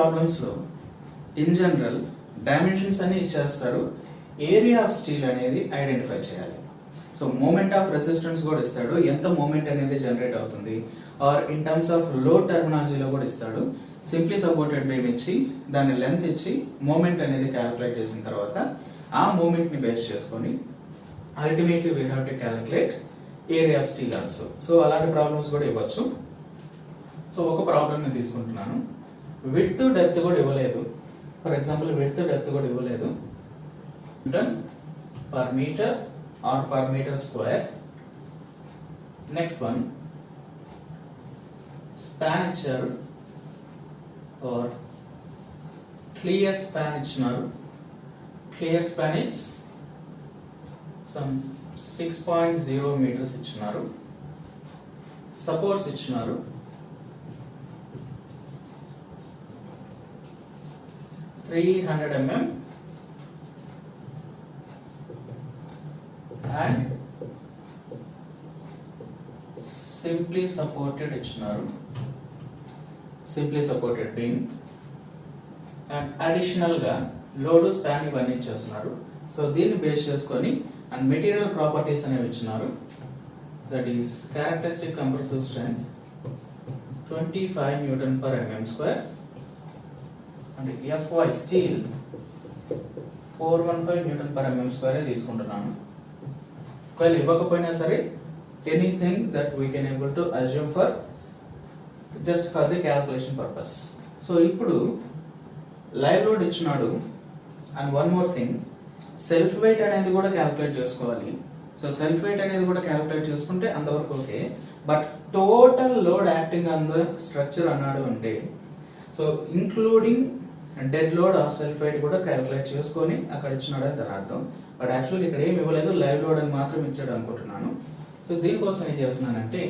ప్రాబ్లమ్స్లో in general dimensions అన్ని ఇచ్చేస్తారు, area of steel అనేది ఐడెంటిఫై చేయాలి. సో మూమెంట్ ఆఫ్ రెసిస్టెన్స్ కూడా ఇస్తాడు, ఎంత మూమెంట్ అనేది జనరేట్ అవుతుంది, or in terms of load టర్మినాలజీలో కూడా ఇస్తాడు. సింప్లీ సపోర్టెడ్ బీమ్ ఇచ్చి దాని లెంత్ ఇచ్చి మూమెంట్ అనేది క్యాలిక్యులేట్ చేసిన తర్వాత ఆ మూమెంట్ని బేస్ చేసుకొని ultimately we have to calculate area of steel also. So అలాంటి ప్రాబ్లమ్స్ కూడా ఇవ్వచ్చు. సో ఒక ప్రాబ్లమ్ని తీసుకుంటున్నాను, విడ్త్ డెప్త్ కూడా ఇవ్వలేదు. ఫర్ ఎగ్జాంపుల్ విడ్త్ డెప్త్ కూడా ఇవ్వలేదు, per meter or per meter square. Next one span ఇచ్చారు ఆర్ క్లియర్ స్పాన్ ఇచ్చినారు. Clear span is some 6.0 meters ఇచ్చినారు. సపోర్ట్స్ ఇచ్చినారు, 300 mm and simply supported ఇచ్చినారు, simply supported beam. And additional గా load span ఇవన్నీ ఇచ్చేస్తున్నారు. సో దీన్ని బేస్ చేసుకొని అండ్ మెటీరియల్ ప్రాపర్టీస్ అనేవి ఇచ్చినారు. That is characteristic compressive strength 25 Nm², and FY steel 415 Nm² తీసుకుంటున్నాను. ఒకవేళ ఇవ్వకపోయినా సరే anything that we can able to assume for just for the calculation purpose. So ఇప్పుడు లైవ్ లోడ్ ఇచ్చినాడు. And one more thing, self wait అనేది కూడా calculate చేసుకోవాలి. So self wait అనేది కూడా క్యాల్కులేట్ చేసుకుంటే అంతవరకు okay. But total load acting on the structure అన్నాడు అంటే, so including dead load or self weight కూడా క్యాల్కులేట్ చేసుకొని అక్కడ ఇచ్చినాడు అని దాని అర్థం. బట్ యాక్చువల్లీ ఇక్కడ ఏమి ఇవ్వలేదు, లైవ్ లోడ్ అని మాత్రం ఇచ్చాడు అనుకుంటున్నాను. సో దీనికోసం ఏం చేస్తున్నానంటే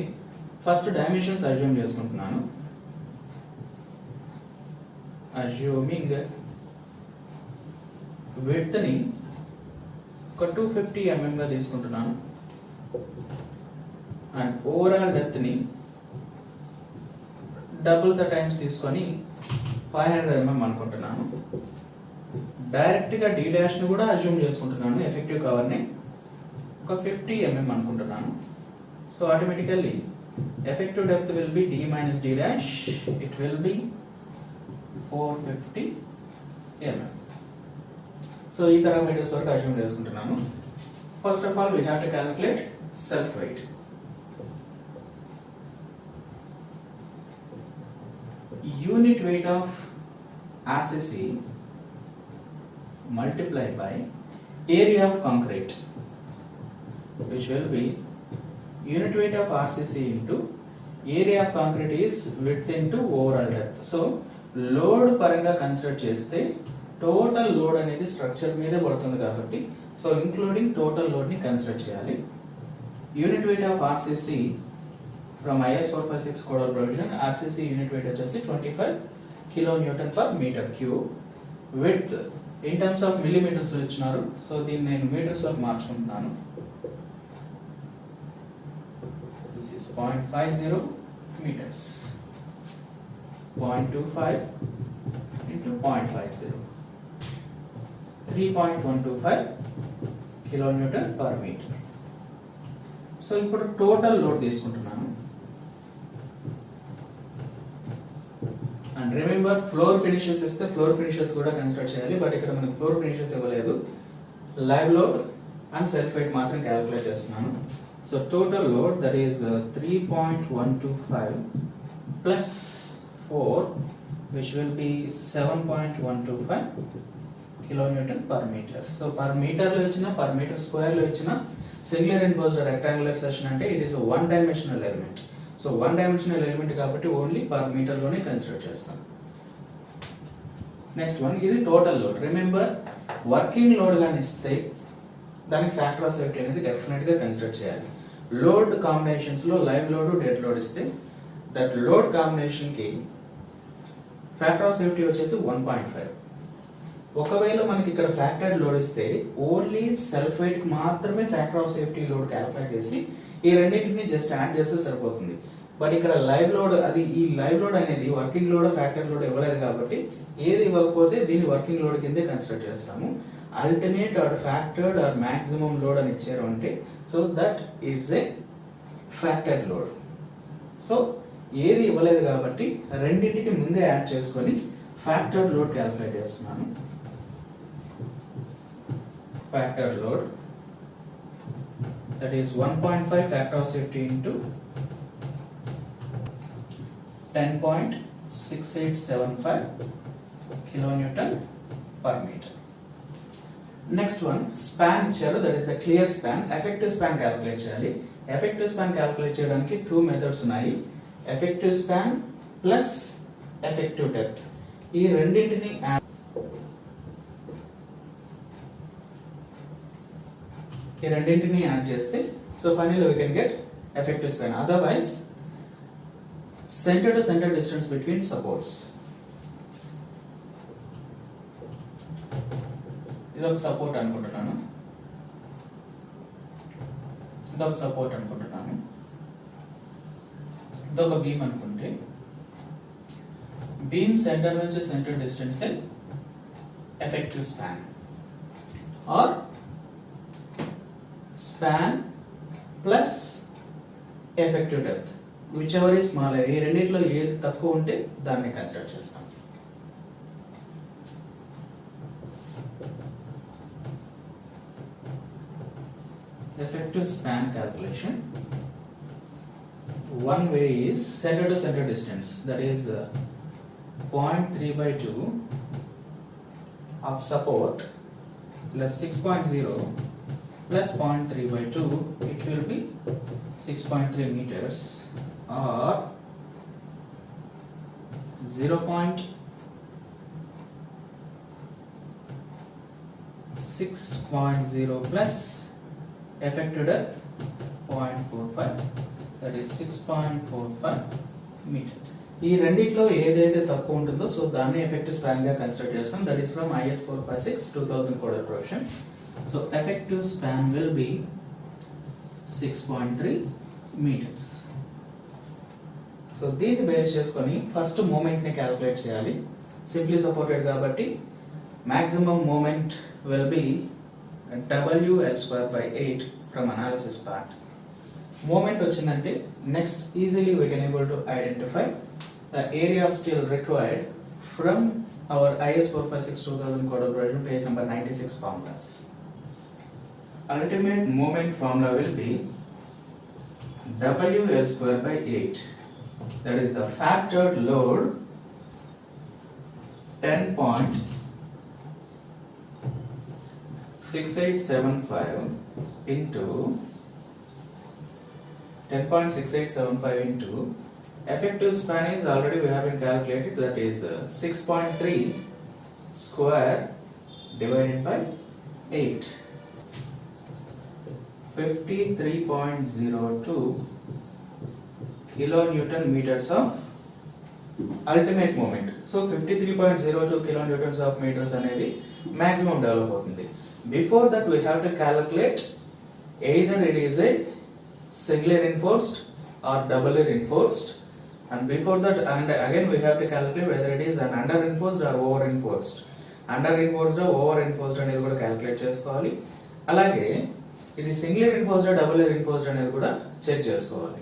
ఫస్ట్ డైమెన్షన్స్ అజ్యూమ్ చేసుకుంటున్నాను. అజ్యూమింగ్ విడ్త్ ని ఒక 250 mm గా తీసుకుంటున్నాను. అండ్ ఓవరాల్ డెప్త్ ని డబుల్ ద టైమ్స్ తీసుకొని 500 mm అనుకుంటున్నాను. డైరెక్ట్ గా D' ని కూడా అజ్యూమ్ చేసుకుంటున్నాను, ఎఫెక్టివ్ కవర్ ని ఒక 50 mm అనుకుంటున్నాను. So automatically effective depth will be D minus D dash, it will be 450 mm. So ఈ parameters వరకు assume చేసుకుంటున్నాను. First of all we have to calculate self weight. Unit weight of RCC multiplied by area of concrete, which will be unit weight of RCC into area of concrete is width into overall depth. So load పరంగా consider చేస్తే total load అనేది structure మీదే పడుతుంది కాబట్టి so including total load ని consider చేయాలి. Unit weight of RCC from IS 456 codal provision, RCC unit weight వచ్చేసి 25 kN/m³. Width in terms of millimetres లో ఇచ్చినారు. సో దీన్ని నేను మీటర్స్ లో మార్చుకుంటున్నాను. 0.50 meters, 0.25 into 0.50, 3.125 kN/m. సో ఇప్పుడు టోటల్ లోడ్ తీసుకుంటున్నాను. అండ్ రిమెంబర్ ఫ్లోర్ ఫినిషెస్ ఇస్తే ఫ్లోర్ ఫినిషెస్ కూడా కన్సిడర్ చేయాలి. బట్ ఇక్కడ మనకి ఫ్లోర్ ఫినిషెస్ ఇవ్వలేదు, live load and self wait మాత్రం క్యాలిక్యులేట్ చేస్తున్నాను. So total load, that is 3.125 plus 4, which will be 7.125 kN/m. So per meter lo ichina, per meter square lo ichina, singly reinforced rectangular section ante it is a one dimensional element. So one dimensional element kabatti only per meter lone consider chestam. Next one, ఇది total load. Remember working load గాని ఇస్తే దానికి factor of safety అనేది definite గా consider చేయాలి. Load combinations లో live load, dead load ఇస్తే that load combination కి ఫ్యాక్టర్ ఆఫ్ సేఫ్టీ వచ్చేసి 1.5. ఒకవేళ మనకి ఇక్కడ ఫ్యాక్టర్డ్ లోడ్ ఇస్తే ఓన్లీ సెల్ఫ్ వెయిట్ కి మాత్రమే factor of safety load calculate చేసి ఈ రెండింటిని జస్ట్ యాడ్ చేస్తే సరిపోతుంది. బట్ ఇక్కడ లైవ్ లోడ్ అది ఈ లైవ్ లోడ్ అనేది వర్కింగ్ లోడ్ ఫ్యాక్టరీ లోడ్ ఇవ్వలేదు కాబట్టి ఏది ఇవ్వకపోతే దీన్ని వర్కింగ్ లోడ్ కిందే కన్సిడర్ చేస్తాము. Alternate or factored or maximum load అని ఇచ్చారు అంటే so that is a factored load. So ఏది ఇవ్వలేదు కాబట్టి రెండింటికి ముందే యాడ్ చేసుకొని ఫ్యాక్టర్డ్ లోడ్ క్యాలిక్యులేట్ చేస్తున్నాను. Factored load that is 1.5 factor of safety into 10.6875 kilonewton per meter. Next one, span ఇచ్చారు, that is the clear span. Effective span calculate చేయాలి. Effective span calculate చేయడానికి two methods ఉన్నాయి, effective span plus effective depth. ఈ రెండింటిని add చేస్తే so finally we can get effective span. Otherwise center to center distance between supports, ఇదొక support అనుకుంటున్నాను, ఇదొక beam అనుకుంటే బీమ్ సెంటర్ నుంచి center distance effective span or span plus effective depth, whichever is smaller. ఈ రెండిట్లో ఏది తక్కువ ఉంటే దాన్ని కన్సిడర్ చేస్తాం. Effective span calculation, one way is center to center distance, that is 0.3/2 of support plus 6.0 plus 0.3/2, it will be 6.3 meters or 0.60 plus effective depth 0.45, that is 6.45 meters. ఈ రెండిట్లో ఏదైతే తక్కువ ఉంటుందో సో దాన్ని ఎఫెక్టివ్ స్పాన్ గా consider చేస్తాం. That is from IS 456 2000 coded provision. So effective span will be 6.3 meters. So దీన్ని base చేసుకొని ఫస్ట్ మూమెంట్ ని క్యాలిక్యులేట్ చేయాలి. సింప్లీ సపోర్టెడ్ కాబట్టి maximum moment will be WL²/8 from analysis part. Moment వచ్చిందంటే next easily we can able to identify the area of steel required from our IS 456 2000 code provision page number 96 formulas. Ultimate moment formula will be WL²/8, that is the factored load 10.6875 into 10.6875 into effective span is already we have been calculated, that is 6.3 square divided by 8, 53.02 kilonewton meters of ultimate moment. So 53.02 kilonewtons of meters అనేది maximum develop అవుతుంది. Before that we have to calculate either it is a singly reinforced or doubly reinforced, and before that and again we have to calculate whether it is an under reinforced or over reinforced. Under reinforced or over reinforced అనేది కూడా calculate చేసుకోవాలి. అలాగే ఇది single reinforced double reinforced అనేది కూడా check చేసుకోవాలి.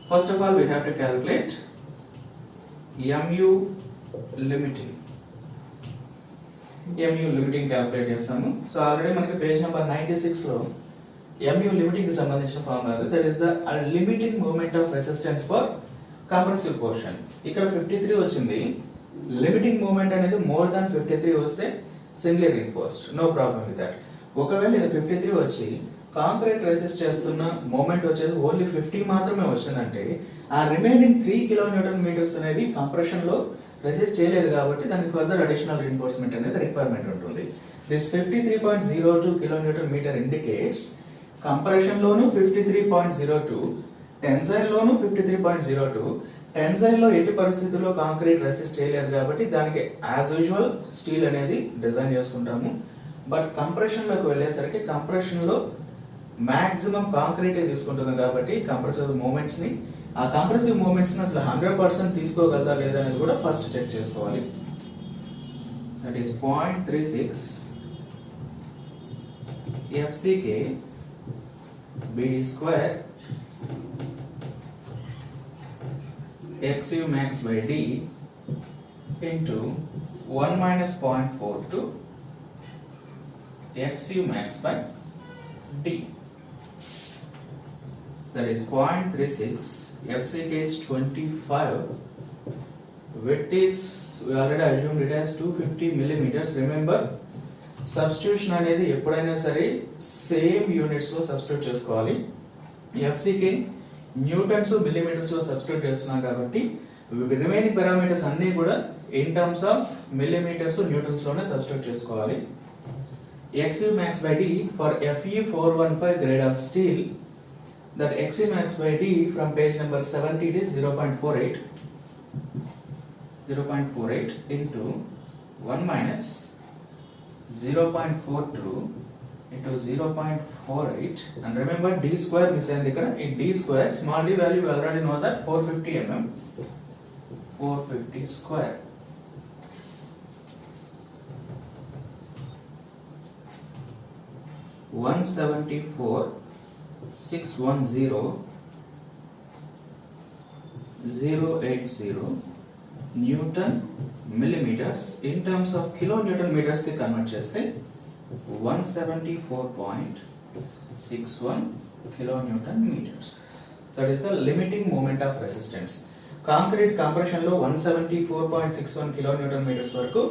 First of all we have to calculate MU limiting. Calculate చేస్తాము. So already మనకి పేజ్ నెంబర్ 96 లో MU లిమిటింగ్ కి సంబంధించిన ఫార్ములా అది, that is the limiting moment of resistance for compressive portion. ఇక్కడ 53 వచ్చింది, లిమిటింగ్ మూమెంట్ అనేది మోర్ దాన్ 53 వస్తే singly reinforced, no problem with that. ఒకవేళ ఇది 53 వచ్చి కాంక్రీట్ రెసిస్ట్ చేస్తున్న మూమెంట్ వచ్చేసి ఓన్లీ 50 మాత్రమే వచ్చిందంటే ఆ రిమైనింగ్ 3 కిలోన్యూటన్ మీటర్స్ అనేవి కంప్రెషన్ లో రెసిస్ట్ చేయలేదు కాబట్టి దానికి ఫర్దర్ అడిషనల్ రీన్ఫోర్స్మెంట్ అనేది రిక్వైర్మెంట్ ఉంటుంది. This 53.02 kilonewton meter indicates compression లోను 53.02, టెన్సైల్ లోను 53.02. టెన్సైల్ లో ఎట్టి పరిస్థితుల్లో కాంక్రీట్ రెసిస్ట్ చేయలేదు కాబట్టి దానికి యాజ్ యూజువల్ స్టీల్ అనేది డిజైన్ చేసుకుంటాము. బట్ కంప్రెషన్ లోకి వెళ్ళేసరికి కంప్రెషన్ లో మాక్సిమం కాంక్రీట్ తీసుకుంటుంది కాబట్టి కంప్రెసివ్ మూమెంట్స్ ని, ఆ కంప్రెసివ్ మూమెంట్స్ ని అసలు 100% తీసుకోగలదా లేదా అనేది కూడా ఫస్ట్ చెక్ చేసుకోవాలి. That is 0.36 FCK BD square XU max by D into 1 minus 0.42 XU max by D. That is 0.36. FCK is 25. Width is, we already assumed it as 250 millimeters. Remember, substitution అనేది ఎప్పుడైనా సరే same units లో substitute చేసుకోవాలి. FCK newtons millimetres లో substitute చేస్తున్నాం కాబట్టి remaining parameters అన్ని కూడా in terms of millimetres newtons లోనే సబ్స్టిట్యూట్ చేసుకోవాలి. XU max by D for FE 415 grade of steel, that XU max by D from page number 70 is 0.48 into 1 minus 0.42 into 0.48, and remember D square miss ayindi ikkada. In D square small d value we already know that 450 mm, 450 square. One 174,610,080 Newton millimeters in terms of kilonewton meters ki convert cheste 174.61 kilonewton meters. That is the limiting moment of resistance. Concrete compression లో 174.61 kilonewton meters వరకు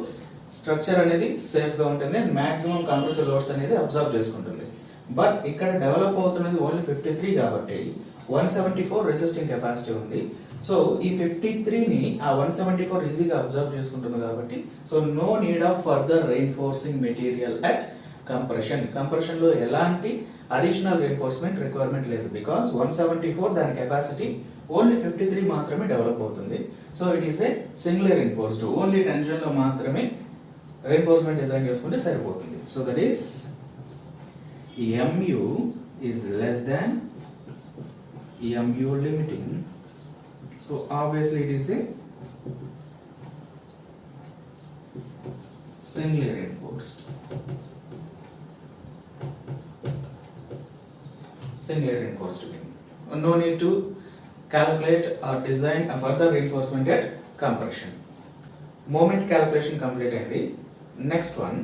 structure అనేది safe గా ఉంటుంది, maximum compressive loads అనేది observe చేసుకుంటుంది. But ఇక్కడ develop అవుతున్నది only 53 కాబట్టి 174 రెసిస్టింగ్ కెపాసిటీ ఉంది. సో ఈ 53 ని ఆ 174 ఈజీగా అబ్జర్వ్ చేసుకుంటుంది కాబట్టి so no need of further reinforcing material at compression. Compression లో ఎలాంటి అడిషనల్ రెయిన్ఫోర్స్మెంట్ రిక్వైర్మెంట్ లేదు, బికాస్ 174 దాని కెపాసిటీ ఓన్లీ 53 మాత్రమే డెవలప్ అవుతుంది. So it is a single reinforced, only tension లో మాత్రమే రెయిన్ఫోర్స్మెంట్ డిజైన్ చేసుకుంటే సరిపోతుంది. So that is MU is less than MU limiting. So obviously it is a singly reinforced. Singly reinforced beam. No need to calculate or design a further reinforcement at compression. Moment calculation complete అయింది. Next one,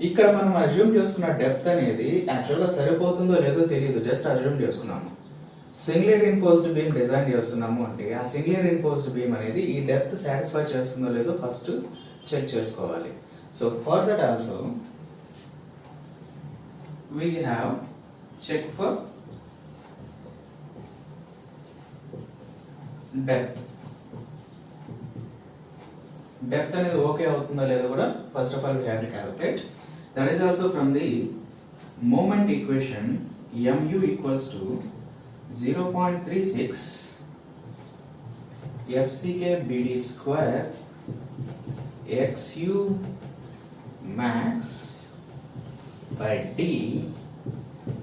ఇక్కడ మనం assume చేసుకున్న depth అనేది యాక్చువల్గా సరిపోతుందో లేదో తెలియదు, just assume చేసుకున్నాము. సింగిల్ రీఇన్ఫోర్స్డ్ బీమ్ డిజైన్ చేస్తున్నాము అంటే ఆ సింగిల్ రీఇన్ఫోర్స్డ్ బీమ్ అనేది ఈ డెప్త్ సాటిస్ఫై చేస్తుందో లేదో ఫస్ట్ చెక్ చేసుకోవాలి. So for that also we have check for depth. Depth అనేది ఓకే అవుతుందో లేదో కూడా first of all we have to calculate. That is also from the moment equation MU equals to 0.36 FCK BD square XU max by D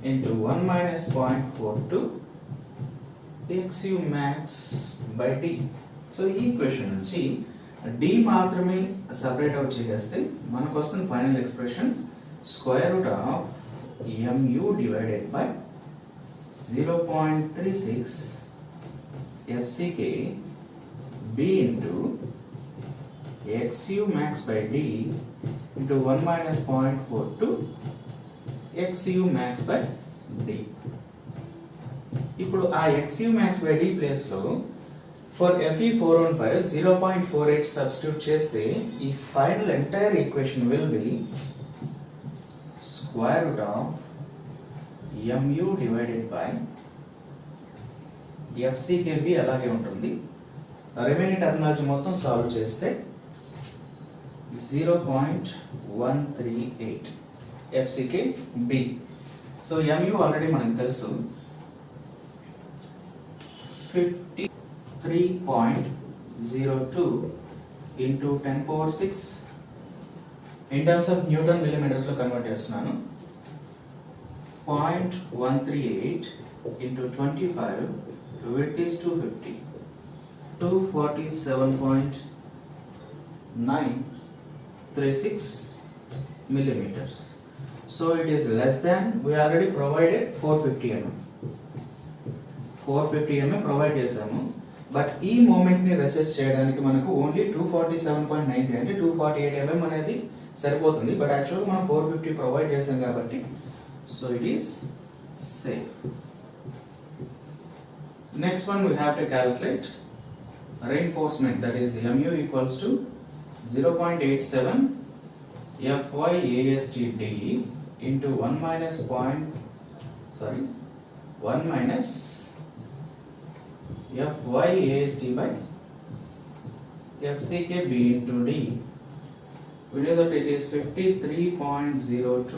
into 1 minus 0.42 XU max by D. So ఈ equation నుంచి D మాత్రమే separate out చేస్తే మనకు వస్తుంది final expression square root of MU divided by 0.36 FCK B into XU max by D into 1 minus 0.42 XU max by D. ఇప్పుడు ఆ XU max by D place లో for FE 415 0.48 substitute చేస్తే ఈ final entire equation will be square root of MU divided by FCKB అలాగే ఉంటుంది. Remaining terminology మొత్తం solve చేస్తే 0.138 FCKB. So MU already మనకు తెలుసు 53.02 into 10 power 6 in terms of Newton millimeters లో కన్వర్ట్ చేస్తున్నాను. 0.138 into 25, width is 250, 247.936 millimeters. So it is less than, we already provided 450 mm. 450 mm provide చేసాము, but ఈ moment ని resist చేయడానికి మనకు ఓన్లీ 247.93 అంటే 248 mm అనేది సరిపోతుంది. బట్ యాక్చువల్గా మనం 450 ప్రొవైడ్ చేసాం కాబట్టి so it is safe. Next one we have to calculate reinforcement, that is mu equals to 0.87 FYASTD into 1 minus FYASD by FCKB into D. We know that it is 53.02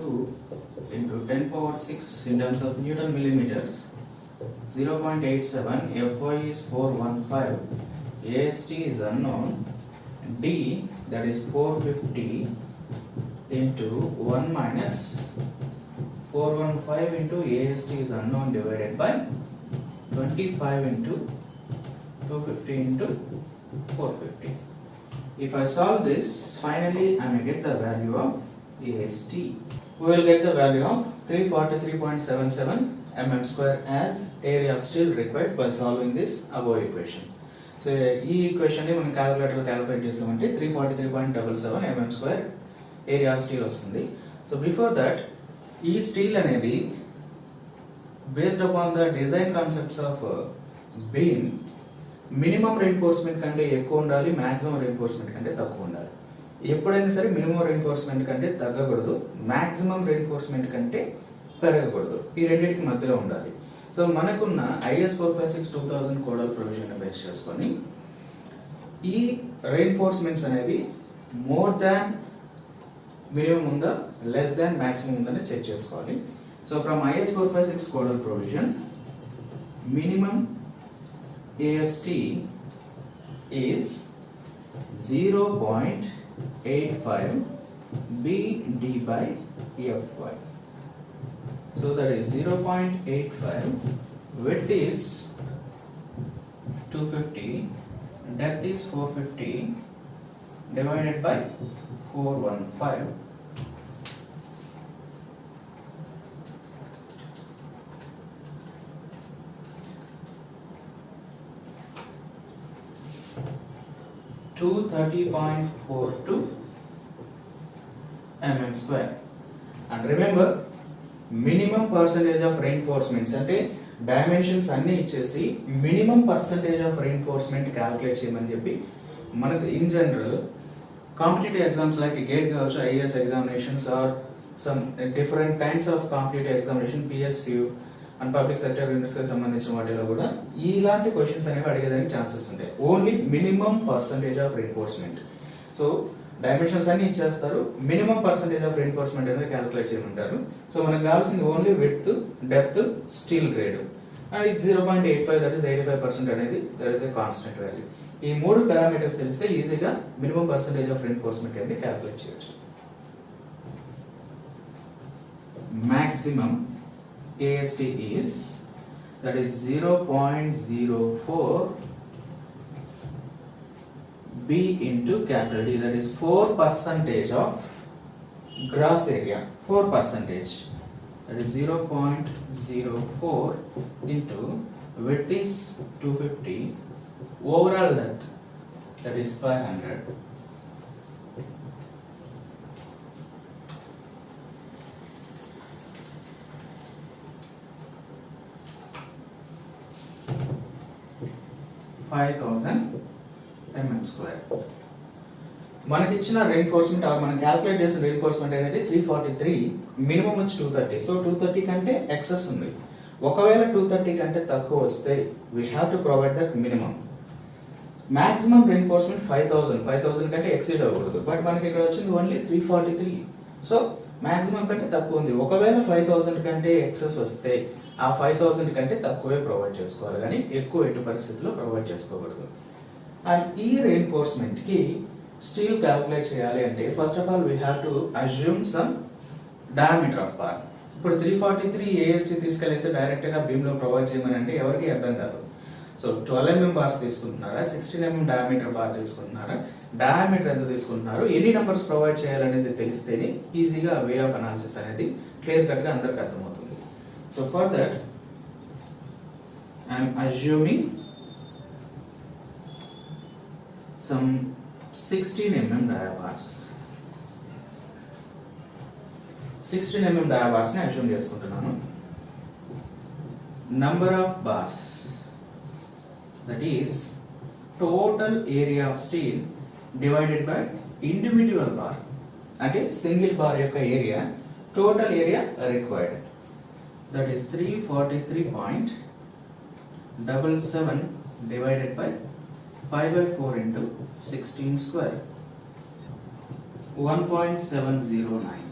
into 10 power 6 in terms of Newton millimeters. 0.87, Fy is 415, AST is unknown, D that is 450 into 1 minus 415 into AST is unknown divided by 25 into 250 into 450. If I solve this, finally I may get the value of AST. We will get the value of 343.77 mm square as area of steel required by solving this above equation. So ఈ equation ని మనం calculator calculate చేసామంటే 343.77 mm square area of steel వస్తుంది. So before that, ఈ steel అనేది based upon the design concepts of beam, minimum reinforcement కంటే ఎక్కువ ఉండాలి, maximum reinforcement కంటే తక్కువ ఉండాలి. ఎప్పుడైనా సరే minimum reinforcement కంటే తగ్గకూడదు, maximum reinforcement కంటే పెరగకూడదు. ఈ రెండింటికి మధ్యలో ఉండాలి. సో మనకున్న IS 456-2000 కోడల్ ప్రొవిజన్ బేస్ చేసుకొని ఈ reinforcements అనేవి మోర్ దాన్ మినిమం ఉందా, లెస్ దాన్ maximum ఉందని చెక్ చేసుకోవాలి. So from IS 456 codal provision, minimum AST is 0.85 BD by FY. So that is 0.85, width is 250, depth is 450 divided by 415. 230.42 mm square. And remember, minimum percentage of reinforcements అంటే dimensions అన్ని ఇచ్చేసి minimum percentage of reinforcement calculate చేయమని చెప్పి మనకు in general competitive exams like GATE కావచ్చు, IAS examinations or some different kinds of competitive examination, PSU and public sector యూనిట్స్కి సంబంధించిన వాటిలో కూడా ఇలాంటి క్వశ్చన్స్ అనేవి అడిగేదానికి ఛాన్సెస్ ఉంటాయి. Only minimum percentage of reinforcement. So dimensions అన్ని ఇచ్చేస్తారు, మినిమం పర్సంటేజ్ ఆఫ్ reinforcement అనేది క్యాలిక్యులేట్ చేయమంటారు. సో మనకు కావాల్సింది only width, depth, steel grade and ఇది 0.85, దట్ ఈస్ 85% అనేది that is a constant value. ఈ మూడు పారామీటర్స్ తెలిస్తే ఈజీగా మినిమం పర్సంటేజ్ ఆఫ్ reinforcement అనేది క్యాలిక్యులేట్ చేయొచ్చు. Maximum AST is, that is 0.04 B into capital D, that is 4% of gross area, 4%, that is 0.04 into width is 250, overall length that is 500. mm square. మనకి ఇచ్చిన reinforcement మనం calculate చేసిన reinforcement అనేది 343, minimum వచ్చి 230. So 230 కంటే excess ఉంది. ఒకవేళ 230 కంటే తక్కువ వస్తే we have to provide that minimum. maximum reinforcement 5000 కంటే ఎక్సీడ్ అవ్వకూడదు. బట్ మనకి ఇక్కడ వచ్చింది ఓన్లీ 343. సో maximum కంటే తక్కువ ఉంది. ఒకవేళ 5000 కంటే ఎక్సెస్ వస్తే ఆ 5000 కంటే తక్కువే ప్రొవైడ్ చేసుకోవాలి, కానీ ఎక్కువ ఎటు పరిస్థితుల్లో ప్రొవైడ్ చేసుకోకూడదు. అండ్ ఈ reinforcement కి స్టీల్ క్యాలిక్యులేట్ చేయాలి అంటే first of all we have to assume some diameter of bar. ఇప్పుడు 343 AST తీసుకెళ్ళేసి డైరెక్ట్గా బీమ్లో ప్రొవైడ్ చేయమని అంటే ఎవరికి అర్థం కాదు. సో 12 mm బార్స్ తీసుకుంటున్నారా, 16 mm డయామీటర్ బార్ తీసుకుంటున్నారా, డయామీటర్ ఎంత తీసుకుంటున్నారు, ఎన్ని నెంబర్స్ ప్రొవైడ్ చేయాలనేది తెలిస్తేనే ఈజీగా వే ఆఫ్ అనాలిసిస్ అనేది క్లియర్ కట్గా అందరికి అర్థమవుతుంది. So for that I'm assuming some 16 mm dia bars. 16 mm dia bars ని అజ్యూమ్ చేసుకుంటున్నాను. Number of bars, that is total area of steel divided by individual bar, అంటే సింగిల్ బార్ యొక్క area, total area required, that is 343.77 divided by 5/4 into 16 square, 1.709.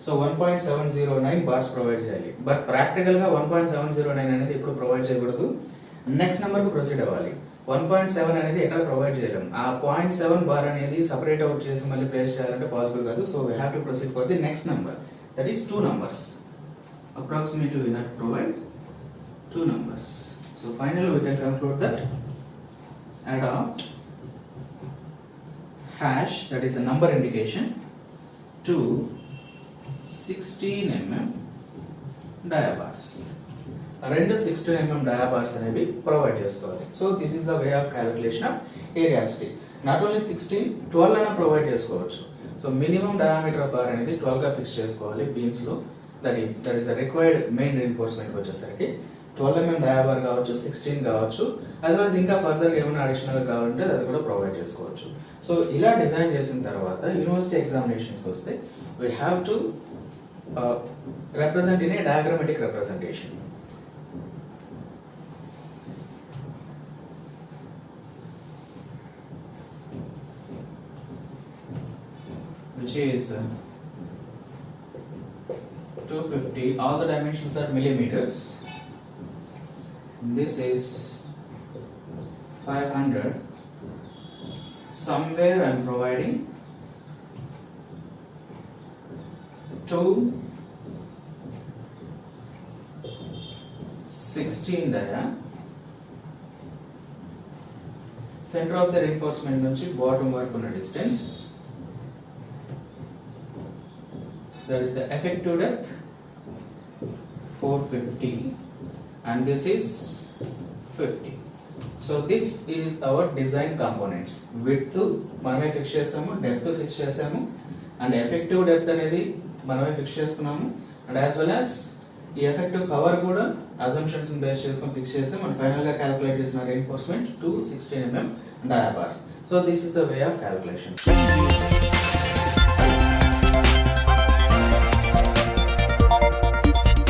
So 1.709 bars provide చేయాలి. But ప్రాక్టికల్గా 1.709 అనేది ఇప్పుడు provide చేయకూడదు. Next నెంబర్కి proceed అవ్వాలి. 1.7 అనేది ఎక్కడ ప్రొవైడ్ చేయలేం. ఆ 0.7 బార్ అనేది సపరేట్ అవుట్ చేసి మళ్ళీ ప్లేస్ చేయాలంటే పాసిబుల్ కాదు. So we have to proceed for the next number, that is 2 numbers. Approximately we have to provide 2 numbers. So finally we can conclude that adopt hash, that is a number indication, to 16 mm dia bars. రెండు 16 mm dia bars అనేవి provide చేసుకోవాలి. So this is the way of calculation of area of steel. Not only 16, 12 అయినా provide చేసుకోవచ్చు. So minimum diameter of bar అనేది 12 గా fix చేసుకోవాలి beams లో. That is the required main reinforcement వచ్చేసరికి 12 mm dia bar కావచ్చు, 16 కావచ్చు, అదర్వైజ్ ఇంకా ఫర్దర్ ఏమైనా అడిషనల్ కావాలంటే అది కూడా ప్రొవైడ్ చేసుకోవచ్చు. సో ఇలా డిజైన్ చేసిన తర్వాత యూనివర్సిటీ ఎగ్జామినేషన్స్కి వస్తే we have to represent in a diagrammatic representation. Which is 250, all the dimensions are millimeters. This is 500. Somewhere I am providing 16 dia. Center of the reinforcement నుంచి bottom వరకు ఉన్న distance, that is the effective depth 450 and this is 50. So this is our design components. Width మనమే fix చేసాము, depth fix చేసాము, and effective depth అనేది మనమే fix చేసుకున్నాము, and as well as ఈ ఎఫెక్టివ్ కవర్ కూడా అజంప్షన్స్ బేస్ చేసుకొని fix చేసాం. అండ్ ఫైనల్ గా క్యాలిక్యులేట్ చేసిన reinforcement 216 mm dia bars. So this is the way of calculation.